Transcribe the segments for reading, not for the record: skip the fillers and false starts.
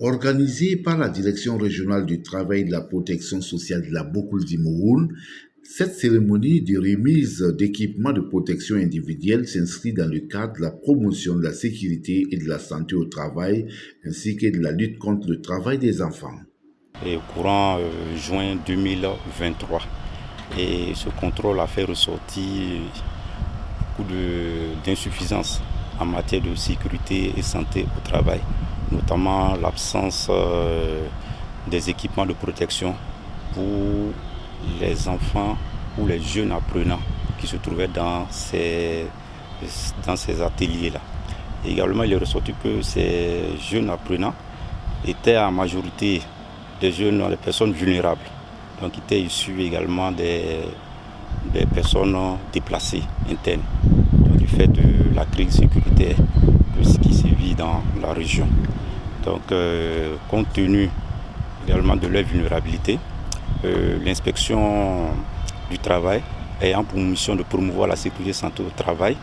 Organisée par la Direction régionale du travail et de la protection sociale de la Bokuldi Mouroun, cette cérémonie de remise d'équipements de protection individuelle s'inscrit dans le cadre de la promotion de la sécurité et de la santé au travail, ainsi que de la lutte contre le travail des enfants. Et courant juin 2023. Et ce contrôle a fait ressortir beaucoup d'insuffisances en matière de sécurité et santé au travail, notamment l'absence des équipements de protection pour les enfants ou les jeunes apprenants qui se trouvaient dans ces ateliers-là. Également, il est ressorti que ces jeunes apprenants étaient en majorité des personnes vulnérables, donc étaient issus également des personnes déplacées internes, donc, du fait de la crise sécuritaire qui se vit dans la région. Donc, compte tenu également de leur vulnérabilité, l'inspection du travail ayant pour mission de promouvoir la sécurité et la santé au travail,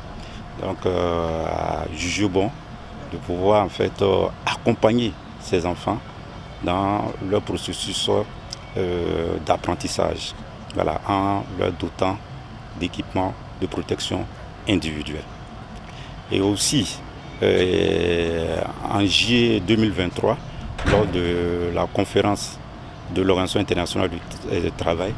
donc a jugé bon de pouvoir en fait accompagner ces enfants dans leur processus d'apprentissage, voilà, en leur dotant d'équipements de protection individuelle. Et aussi, en juillet 2023, lors de la conférence de l'Organisation internationale du travail,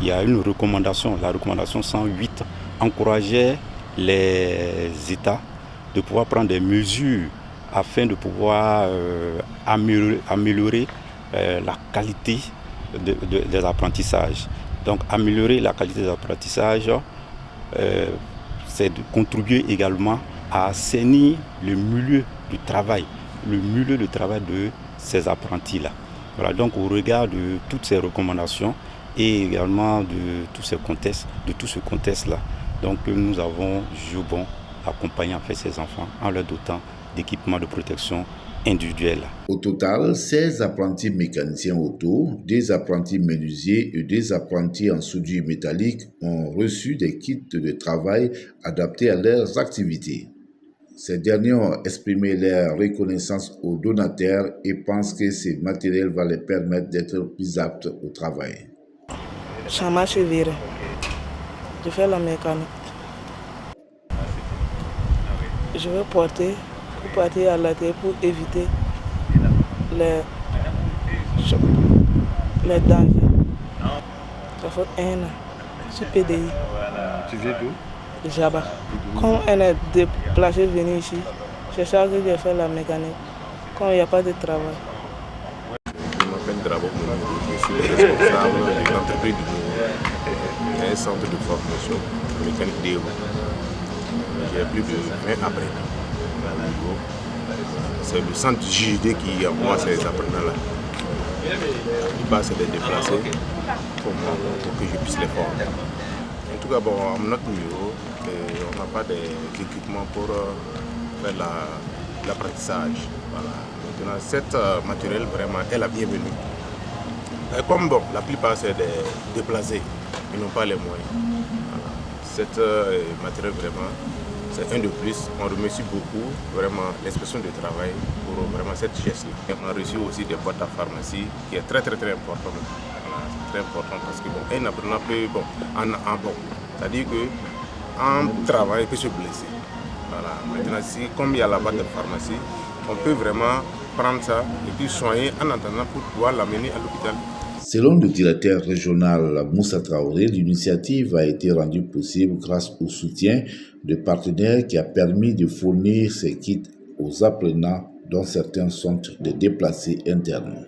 il y a une recommandation, la recommandation 108, encourageait les États de pouvoir prendre des mesures afin de pouvoir améliorer la qualité des apprentissages. Donc améliorer la qualité des apprentissages, c'est de contribuer également à assainir le milieu du travail de ces apprentis-là. Voilà, donc au regard de toutes ces recommandations et également de tout ce contexte-là, donc nous avons jugé bon accompagner en fait ces enfants en leur dotant d'équipements de protection individuelle. Au total, 16 apprentis mécaniciens auto, des apprentis menuisiers et des apprentis en soudure métallique ont reçu des kits de travail adaptés à leurs activités. Ces derniers ont exprimé leur reconnaissance aux donataires et pensent que ces matériels vont les permettre d'être plus aptes au travail. Chama Chevire, je fais la mécanique. Je vais partir à l'atelier pour éviter les dangers. Ça fait 1 an. Je suis PDI. Tu viens d'où? De Jaba. Quand on est déplacé venir ici, c'est ça que je fais la mécanique. Quand il n'y a pas de travail. Je m'appelle Drabo Mounirou, je suis le responsable de l'entreprise du Mounirou. Il y a un centre de formation mécanique DEO. J'ai plus de 20 apprenants. C'est le centre du JD qui envoie ces apprenants-là. La plupart, c'est des déplacés pour que je puisse les former. En tout cas, bon, à notre niveau, on n'a pas d'équipement pour faire l'apprentissage. Voilà. Maintenant, cette matériel vraiment est la bienvenue. Et comme bon, la plupart, c'est des déplacés, ils n'ont pas les moyens. Voilà. Cette matériel vraiment, c'est un de plus. On remercie beaucoup vraiment l'inspection du travail pour vraiment cette geste-là. On a reçu aussi des boîtes à pharmacie qui est très important. Voilà, c'est très important parce que bon, un apprenant peut c'est-à-dire qu'en travail, il peut se blesser. Voilà. Maintenant, comme il y a la boîte de pharmacie, on peut vraiment prendre ça et puis soigner en attendant pour pouvoir l'amener à l'hôpital. Selon le directeur régional Moussa Traoré, l'initiative a été rendue possible grâce au soutien de partenaires qui a permis de fournir ces kits aux apprenants dont certains sont des déplacés internes.